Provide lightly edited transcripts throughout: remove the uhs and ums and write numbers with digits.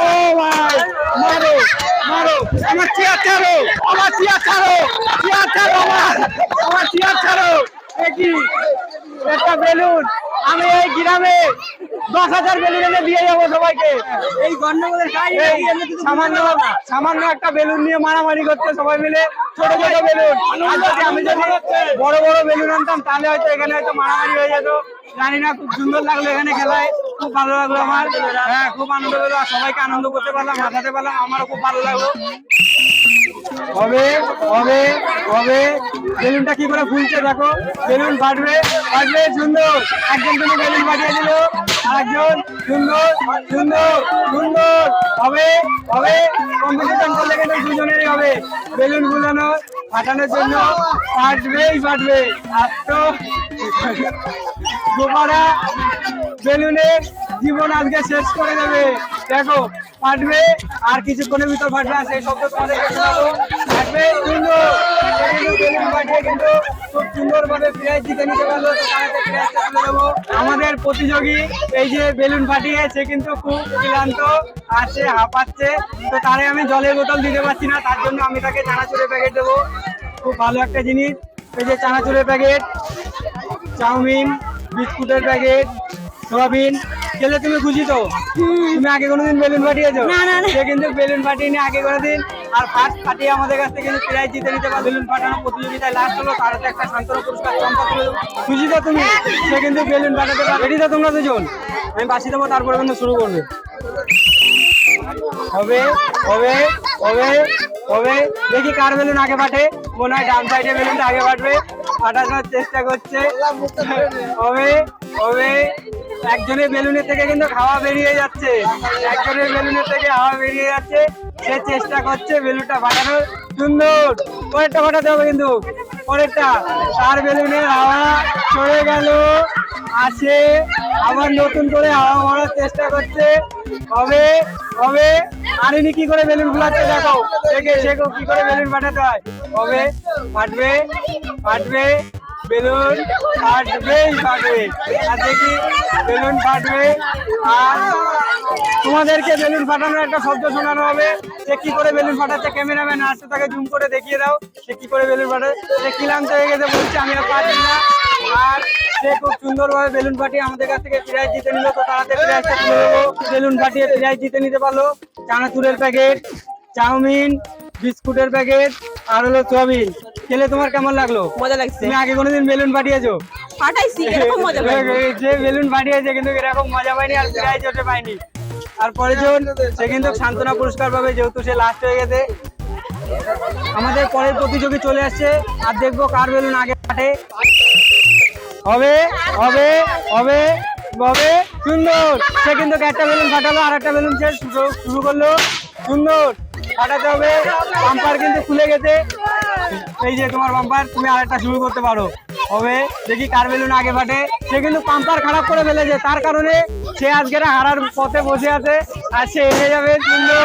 ও ভাই মারো মারো, আমার চেয়ার ছাড়ো, আমার চেয়ার ছাড়ো, চেয়ার ছাড়ো, আমার চেয়ার ছাড়ো। কি একটা বেলুন, আমি এই গ্রামে 10,000 বেলুন এনে দিয়ে যাবো সবাইকে। এই গন্ডগোলের সামান্য সামান্য একটা বেলুন নিয়ে মারামারি করছে সবাই মিলে, ছোট ছোট বেলুন। আমি যদি বড় বড় বেলুন আনতাম তাহলে হয়তো এখানে হয়তো মারামারি হয়ে যেত। জানি না, খুব সুন্দর লাগলো এখানে খেলায়, খুব ভালো লাগলো আমার। হ্যাঁ, খুব আনন্দ পেলো, সবাইকে আনন্দ করতে পারলাম, হাসাতে পারলাম, আমারও খুব ভালো লাগলো। হবে হবে হবে, বেলুনটা কি করে ফুলছে দেখো, বেলুন ফাটবে ফাটবে, সুন্দর। একজন তুমি বেলুন ফাটিয়ে দিল, আরেকজন সুন্দর সুন্দর সুন্দর। হবে হবে, কম্পিটিশন করলে কিন্তু দুজনেরই হবে। বেলুন ফুলানো ফাটানোর জন্য ফাটবেই ফাটবে। আর তো গোপারা বেলুনের জীবন আজকে শেষ করে দেবে। দেখো ফাটবে, আর কিছুক্ষণের ভিতর ফাটবে, আর সেই শব্দ তোমাদেরকে শোনাবো। ফাটবে, সুন্দর। বেলুন ফাটিয়ে কিন্তু খুব সুন্দরভাবে প্রাইজ জিতে নিতে পারলো। আমাদের প্রতিযোগী এই যে বেলুন ফাটিয়ে, সে কিন্তু খুব ক্লান্ত আর সে হাঁপাচ্ছে, তো তারে আমি জলের বোতল দিতে পারছি না, তার জন্য আমি তাকে চানাচুরের প্যাকেট দেবো। খুব ভালো একটা জিনিস, এই যে চানাচুরের প্যাকেট, চাউমিন, বিস্কুটের প্যাকেট, সোয়াবিন। খেলে তুমি খুশি তো? তুমি আগে কোনোদিন বেলুন ফাটিয়েছো? সে কিন্তু বেলুন ফাটিয়ে আগে কোনোদিন, আর ফার্স্ট ফাটিয়ে আমাদের কাছ থেকে কিন্তু প্রাইজ জিতে নিতে পারে। বেলুন ফাটানো প্রতিযোগিতায় লাস্ট হলো, তার হাতে একটা সান্ত্বনা পুরস্কার চম্পা তুলে দেবো। খুশি তো তুমি? সে কিন্তু বেলুন ফাটাতে পারে। রেডি তো তোমরা দুজন? আমি বাসি দেবো, তারপরে কিন্তু শুরু করবে। হবে হবে হবে হবে, দেখি কার বেলুন আগে ফাটে। মনে হয় ডান সাইডে বেলুনটা আগে ফাটবে, ফাটানোর চেষ্টা করছে। হবে হবে, একজনের বেলুনের থেকে কিন্তু হাওয়া বেরিয়ে যাচ্ছে, একজনের বেলুনের থেকে হাওয়া বেরিয়ে যাচ্ছে, সে চেষ্টা করছে বেলুনটা ফাটানোর। সুন্দর, পরেরটা ফাটাতে হবে কিন্তু, পরেরটা। তার বেলুনের হাওয়া চলে গেল, আসে আবার নতুন করে হাওয়া মারার চেষ্টা করছে। হবে হবে, আর ইনি কি করে বেলুন ফুলাচ্ছে দেখো, দেখে শেখো কি করে বেলুন ফাটাতে হয়। হবে, ফাটবে ফাটবে, বেলুন ফাটবেই ফাটবে। আর দেখি বেলুন ফাটবে, আর তোমাদেরকে বেলুন ফাটানোর একটা শব্দ শোনানো হবে। সে কি করে বেলুন ফাটাচ্ছে, ক্যামেরাম্যান আসছে, তাকে জুম করে দেখিয়ে দাও সে কি করে বেলুন ফাটায়। সে ক্লান্ত হয়ে গেছে, বলছে আমি আর পারছি না। আর সে খুব সুন্দরভাবে বেলুন ফাটিয়ে আমাদের কাছ থেকে প্রাইজ জিতে নিল, তো তাড়াতাড়ি প্রাইজটা তুলে দেবো। বেলুন ফাটিয়ে প্রাইজ জিতে নিতে পারলো চানাচুরের প্যাকেট, চাউমিন, বিস্কুটের প্যাকেট, আর হলো সোয়াবিন। খেলে তোমার কেমন লাগলো? মজা লাগছে। তুমি আগে কোনোদিন বেলুন ফাটিয়েছো? ফাটাইছি, এরকম মজা পাইনি। যে বেলুন ফাটিয়েছে কিন্তু এরকম মজা পাইনি, আর প্রাইজ ওঠে পাইনি। আর পরের জন, সে কিন্তু সান্ত্বনা পুরস্কার পাবে, যেহেতু সে লাস্ট হয়ে গেছে। আমাদের পরের প্রতিযোগী চলে আসছে, আর দেখবো কার বেলুন আগে ফাটে। হবে হবে হবে হবে, সুন্দর। সে কিন্তু একটা বেলুন ফাটালো, আর একটা বেলুন সে শুরু করলো। সুন্দর, ফাটাতে হবে। বাম্পার কিন্তু খুলে গেছে, এই যে তোমার বাম্পার, তুমি আরেকটা শুরু করতে পারো। হবে, দেখি কার বেলুন আগে ফাটে। সে কিন্তু পাম্পার খারাপ করে ফেলেছে, তার কারণে সে আজকে হারার পথে বসে আছে, আর সে হেরে যাবে। সুন্দর,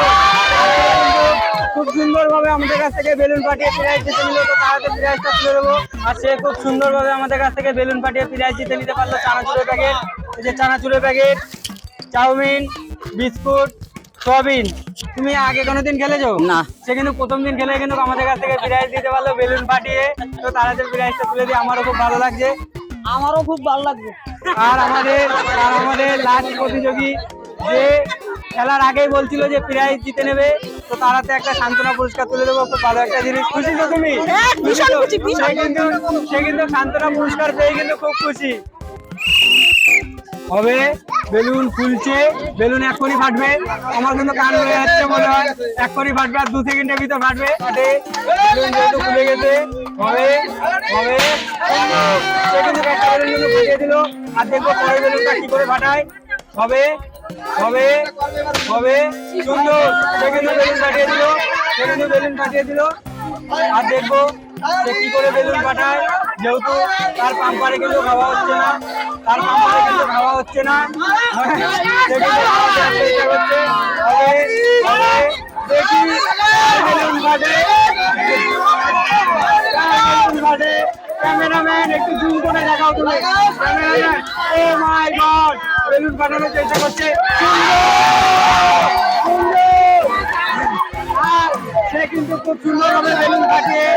খুব সুন্দর ভাবে আমাদের কাছ থেকে বেলুন ফাটিয়ে প্রাইজ জিতে নিল, তো তাড়াতাড়ি প্রাইজটা তুলে দেবো। আর সে খুব সুন্দর ভাবে আমাদের কাছ থেকে বেলুন ফাটিয়ে প্রাইজ জিতে নিতে পারলো চানাচুরের প্যাকেট, এই যে চানাচুরের প্যাকেট, চাউমিন, বিস্কুট, সোয়াবিন। তুমি আগে কোনোদিন খেলেছো? না। সে কিন্তু প্রথম দিন খেলে কিন্তু আমাদের কাছ থেকে প্রাইজ দিতে পারলো বেলুন ফাটিয়ে, তো তাড়াতাড়ি প্রাইজটা তুলে দিয়ে আমারও খুব ভালো লাগছে। আমারও খুব ভালো লাগবে। আর আমাদের লাস্ট প্রতিযোগী, যে খেলার আগেই বলছিল যে প্রাইজ জিতে নেবে, তো তারাতে একটা সান্ত্বনা পুরস্কার তুলে দেবো। খুব ভালো একটা জিনিস। খুশি তো তুমি? সে কিন্তু সান্ত্বনা পুরস্কার পেয়ে কিন্তু খুব খুশি। হবে, বেলুন ফুলছে, বেলুন এক্ষুনি ফাটবে। আমার কিন্তু কান হয়ে যাচ্ছে মনে হয়, এক্ষুনি ফাটবে, আর 2 সেকেন্ডের ভিতর ফাটবে। বেলুন যেহেতু খুলে গেছে, হবে হবে, সে কিন্তু একটা বেলুন কিন্তু ফাটিয়ে দিল, আর দেখবো পরের বেলুনটা কি করে ফাটায়। হবে হবে হবে, সুন্দর। সে কিন্তু বেলুন ফাটিয়ে দিল, সে কিন্তু বেলুন ফাটিয়ে দিল, আর দেখবো সে কি করে বেলুন ফাটায়। যেহেতু তার পাম্পারে কিন্তু খাওয়া হচ্ছে না, তার পাম্পারে কিন্তু খাওয়া হচ্ছে না, সে কিন্তু খাওয়ার চেষ্টা করছে। হবে হবে, দেখি বেলুন ফাটে, বেলুন ফাটে, ক্যামেরাম্যান একটু জুম করে দেখাও তুমি। ক্যামেরাম্যান, ও মাই গড, বেলুন ফাটানোর চেষ্টা করছে। আর সে কিন্তু খুব সুন্দরভাবে বেলুন ফাটিয়ে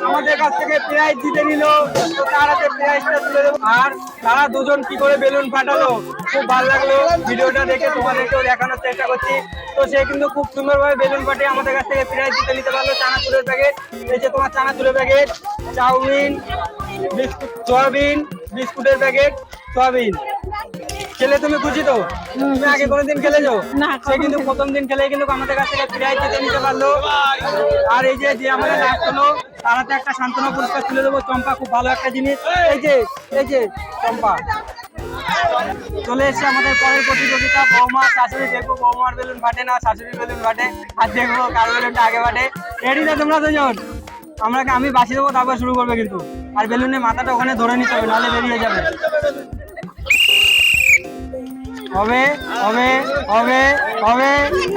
আমাদের কাছ থেকে প্রাইজ জিতে নিল। তো তার হাতে প্রাইজটা তুলে দেবো। আর তারা দুজন কি করে বেলুন ফাটালো খুব ভালো লাগলো। ভিডিওটা দেখে তোমাদেরকেও দেখানোর চেষ্টা করছি। তো সে কিন্তু খুব সুন্দরভাবে বেলুন ফাটিয়ে আমাদের কাছ থেকে প্রাইজ জিতে নিতে পারলো। চানাচুরের প্যাকেট, এই যে তোমার চানাচুরের প্যাকেট, চাউমিন, বিস্কুট, সয়াবিন, বিস্কুটের প্যাকেট, সয়াবিন। খেলে তুমি খুশি তো? তুমি আগে কোনোদিন খেলেছো? না, সে কিন্তু প্রথম দিন খেলে কিন্তু আমাদের কাছ থেকে প্রাইজ জিতে নিতে পারলো। আর এই যে আমাদের লাস্ট হলো, তারাতে একটা সান্ত্বনা পুরস্কার তুলে দেবো। চম্পা খুব ভালো একটা জিনিস। এই যে চম্পা চলে এসছে আমাদের পরের প্রতিযোগিতা। বৌমা শাশুড়ি, দেখবো বৌমার বেলুন ফাটে না শাশুড়ির বেলুন ফাটে, আর দেখবো কার বেলুনটা আগে ফাটে। রেডি তো তোমরা দুজন? আমি বাসি দেবো, তারপর শুরু করবে কিন্তু। আর বেলুনের মাথাটা ওখানে ধরে নিতে হবে, নাহলে বেরিয়ে যাবে। হবে হবে হবে হবে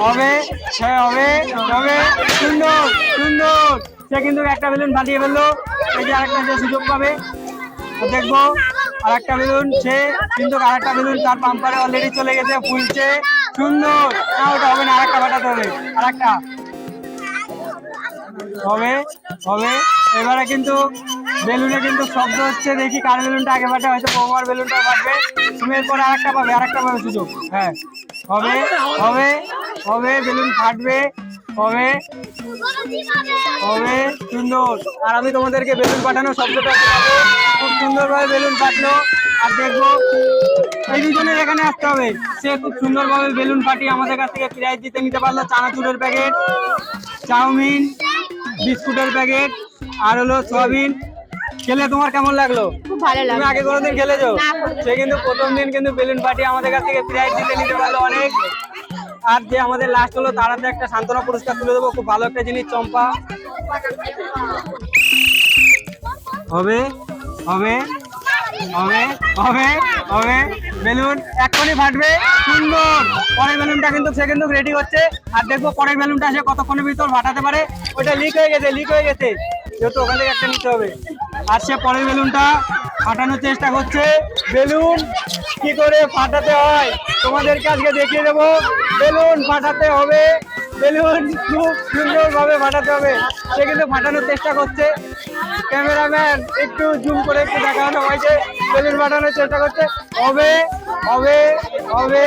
হবে সে হবে হবে। সুন্দর সুন্দর, সে কিন্তু একটা বেলুন ফাটিয়ে ফেললো। এই যে আরেকটা যে সুযোগ পাবে, দেখবো আর একটা বেলুন। সে কিন্তু আরেকটা বেলুন তার পাম্পারে অলরেডি চলে গেছে, ফুলছে। সুন্দর, না ওটা হবে না, আরেকটা ফাটাতে হবে। আরেকটা হবে হবে। এবারে কিন্তু বেলুনে কিন্তু শব্দ হচ্ছে, দেখি কার বেলুনটা আগে ফাটে। হয়তো বৌমার বেলুনটা ফাটবে। তুমি এরপরে আরেকটা পাবে সুযোগ। হ্যাঁ, হবে হবে হবে, বেলুন ফাটবে, হবে হবে। সুন্দর। আর আমি তোমাদেরকে বেলুন ফাটানোর শব্দটা শোনাবো। খুব সুন্দরভাবে বেলুন ফাটলো। আর দেখবো এই দুজনের এখানে আসতে হবে। সে খুব সুন্দরভাবে বেলুন ফাটিয়ে আমাদের কাছ থেকে প্রাইজ জিতে নিতে পারলো। চানাচুরের প্যাকেট, চাউমিন, বিস্কুটের প্যাকেট, আর হলো সয়াবিন। খেলে তোমার কেমন লাগলো? খুব ভালো তুমি লাগলো। আগে কোনোদিন খেলেছো? না। সে কিন্তু প্রথম দিন কিন্তু বেলুন ফাটিয়ে আমাদের কাছ থেকে প্রাইজ জিতে নিতে পারলো অনেক। আর যে আমাদের লাস্ট হলো, তারাতে একটা সান্ত্বনা পুরস্কার তুলে দেবো। খুব ভালো একটা জিনিস, চম্পা। হবে হবে হবে হবে হবে, বেলুন এক্ষুনি ফাটবে। সুন্দর। পরের বেলুনটা কিন্তু সে কিন্তু রেডি হচ্ছে। আর দেখবো পরের বেলুনটা সে কতক্ষণের ভিতর ফাটাতে পারে। ওটা লিক হয়ে গেছে যেহেতু ওখান থেকে একটা নিতে হবে। আর সে পরের বেলুনটা ফাটানোর চেষ্টা করছে। বেলুন কি করে ফাটাতে হয় তোমাদেরকে আজকে দেখিয়ে দেবো। বেলুন ফাটাতে হবে, বেলুন খুব সুন্দরভাবে ফাটাতে হবে। সে কিন্তু ফাটানোর চেষ্টা করছে। ক্যামেরাম্যান একটু জুম করে একটু দেখানো সবাইকে। বেলুন ফাটানোর চেষ্টা করছে। হবে হবে হবে।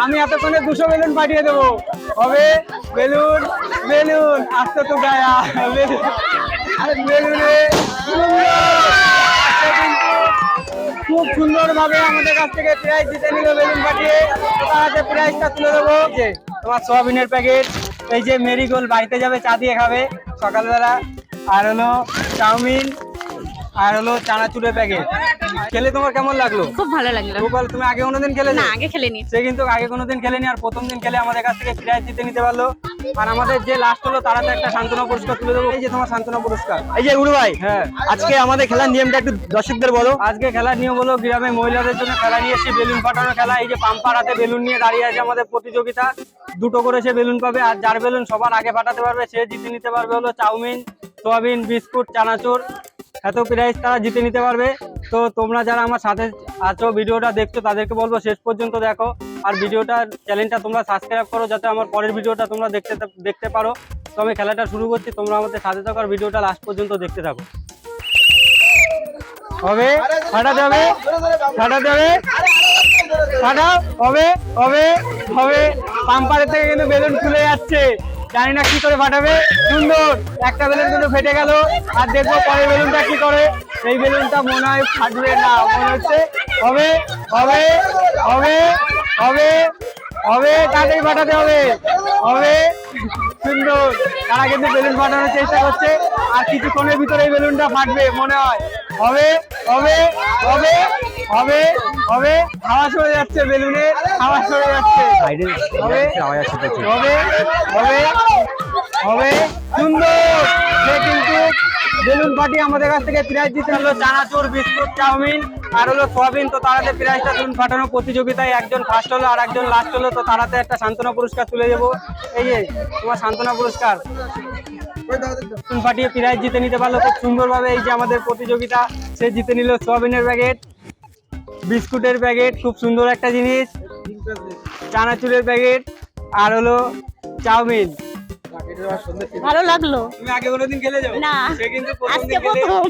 আমি এতক্ষণে 200 বেলুন পাঠিয়ে দেবো। হবে বেলুন বেলুন আসতে তো গায়া বেলুনে খুব সুন্দরভাবে আমাদের কাছ থেকে প্রাইজ জিতে নিল বেলুন পাঠিয়ে। তার প্রাইজটা তুলে দেবো। যে তোমার সয়াবিনের প্যাকেট, এই যে মেরিগোল্ড, বাড়িতে যাবে চা দিয়ে খাবে সকালবেলা। আর হলো চাউমিন, আর হলো চানাচুরের প্যাকেট। খেলে তোমার কেমন লাগলো? খুব ভালো লাগলো। তুমি আগে কোনোদিন খেলেছো? না, আগে খেলিনি। সে কিন্তু আগে কোনোদিন খেলেনি, আর প্রথম দিন খেলে আমাদের কাছ থেকে প্রাইজ জিতে নিতে পারলো। আর আমাদের যে লাস্ট হলো, তারাতে একটা সান্ত্বনা পুরস্কার তুলে দেবো। এই যে তোমার সান্ত্বনা পুরস্কার। এই যে গুরু ভাই, হ্যাঁ, আজকে আমাদের খেলার নিয়মটা একটু দর্শকদের বলো। আজকে খেলার নিয়ম হলো, গ্রামে মহিলাদের জন্য খেলা নিয়ে এসে বেলুন ফাটানো খেলা। এই যে পাম্পার হাতে বেলুন নিয়ে দাঁড়িয়ে আছে আমাদের প্রতিযোগিতা। 2টো করে সে বেলুন পাবে। আর যার বেলুন সবার আগে ফাটাতে পারবে সে জিতে নিতে পারবে হলো চাউমিন, সয়াবিন, বিস্কুট, চানাচুর। এত প্রাইজ তারা জিতে নিতে পারবে। তো তোমরা যারা আমার সাথে আছো, ভিডিওটা দেখছো, তাদেরকে বলবো শেষ পর্যন্ত দেখো। আর চ্যানেলটা তোমরা সাবস্ক্রাইব করো, যাতে আমার পরের ভিডিওটা তোমরা দেখতে পারো। তো আমি খেলাটা শুরু করছি, তোমরা আমাদের সাথে থাকো আর ভিডিওটা লাস্ট পর্যন্ত দেখতে থাকো। হবে ফাটাতে হবে, ফাটাতে হবে, ফাটাও। হবে হবে হবে। পাম্পারের থেকে কিন্তু বেলুন খুলে যাচ্ছে, জানি না কি করে ফাটাবে। সুন্দর, একটা বেলুন কিন্তু ফেটে গেল। আর দেখবো পরের বেলুনটা কি করে। এই বেলুনটা মনে হয় ফাটবে না, মনে হচ্ছে। হবে হবে হবে হবে হবে, তাড়াতাড়ি ফাটাতে হবে। হবে। সুন্দর। তারা কিন্তু বেলুন ফাটানোর চেষ্টা করছে। আর কিছুক্ষণের ভিতরে এই বেলুনটা ফাটবে মনে হয়। হবে হবে হবে হবে হবে। হাওয়া সরে যাচ্ছে, বেলুনে হাওয়া সরে যাচ্ছে। হবে হবে হবে হবে। সুন্দর। সে কিন্তু বেলুন ফাটিয়ে আমাদের কাছ থেকে প্রাইজ জিতে হলো চানাচুর, বিস্কুট, চাউমিন, আর হলো সয়াবিন। তো তারাতে প্রাইজটা বেলুন ফাটানো প্রতিযোগিতায় একজন ফার্স্ট হলো আর একজন লাস্ট হলো। তো তারাতে একটা সান্ত্বনা পুরস্কার তুলে দেবো। এই যে তোমার সান্ত্বনা পুরস্কার। বেলুন ফাটিয়ে প্রাইজ জিতে নিতে পারলো খুব সুন্দরভাবে। এই যে আমাদের প্রতিযোগিতা, সে জিতে নিল সোয়াবিনের প্যাকেট, বিস্কুটের প্যাকেট, খুব সুন্দর একটা জিনিস, চানাচুরের প্যাকেট, আর হলো চাউমিন। ভালো লাগলো। তুমি আগে কোনোদিন খেলে যাও? না, সে কিন্তু প্রথম আজকে দিন খেলে প্রথম।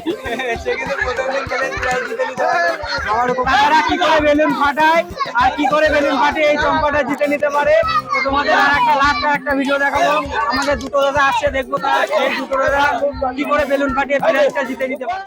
সে কিন্তু প্রথম দিন খেলে প্রাইজ জিতে নিতে পারে। আমার কাকারা কি করে বেলুন ফাটায় আর কি করে বেলুন ফাটিয়ে এই চম্পাটা জিতে নিতে পারে, তো তোমাদের আর একটা লাস্ট একটা ভিডিও দেখাবো। আমাদের দুটো দাদা আসছে, দেখবো তারা এই দুটো দাদা কি করে বেলুন ফাটিয়ে প্রাইজটা জিতে নিতে পারে।